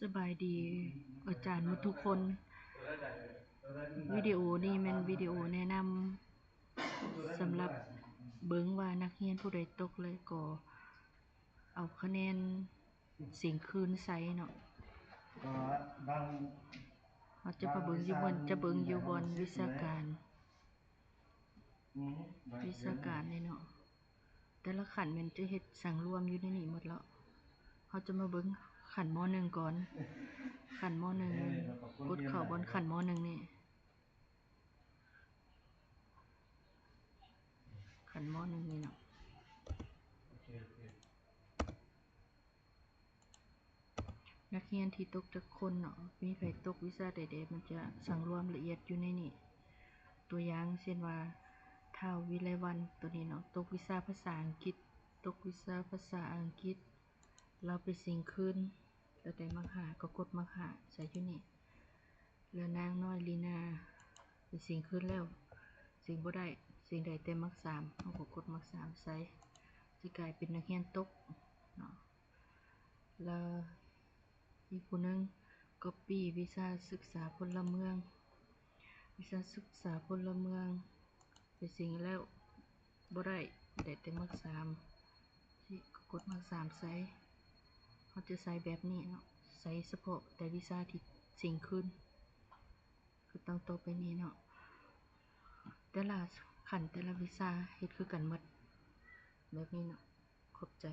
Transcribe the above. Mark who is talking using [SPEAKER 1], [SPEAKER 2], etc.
[SPEAKER 1] สบายดีอาจารย์หมดทุกคนวิดีโอนี้แม่นวิดีโอแนะนำสำหรับเบิ่งว่านักเรียนผู้ใดตกเลยก็เอาคะแนนสิ่งคืนใส่เนาะ
[SPEAKER 2] ก็บาง
[SPEAKER 1] เราจะมาเบิ่งอยู่บนจะเบิ่งอยู่บนวิชาการนี่เนาะแต่ละขันมันจะเฮ็ดสั่งรวมอยู่ในนี้หมดแล้วเขาจะมาเบิ่งขันม.1 ก่อนขันม.1 กดเข้าบนขันม.1 นี่ขันม.1 นี่เนาะนักเรียนที่ตกจากคนเนาะมีไผตกวิชาใดๆมันจะสั่งรวมละเอียดอยู่ในนี้ตัวอย่างเช่นว่าท้าววิไลวรรณตัวนี้เนาะตกวิชาภาษาอังกฤษตกวิชาภาษาอังกฤษเราไปสิ่งคืนแล้วได้มักหาก็กดมักหาใส่อยู่นี่แล้วนางน้อยลีนาไปสิ่งคืนแล้วสิ่งบ่ได้สิ่งใดแต่มัก3เฮาก็กดมัก3ใส่สิกลายเป็นนักเรียนตกเนาะแล้วอีกผู้นึงcopy วิชาศึกษาพลเมืองวิชาศึกษาพลเมืองไปสิ่งแล้วบ่ได้แต่มัก3สิก็กดมัก3ใส่เขาจะใส่แบบนี้เนาะใส่เฉพาะแต่วิชาที่สิ่งขึ้นคือต้องต่อไปนี้เนาะแต่ละขั้นแต่ละวิชาเฮ็ดคือกันหมดแบบนี้เนาะขอบใจ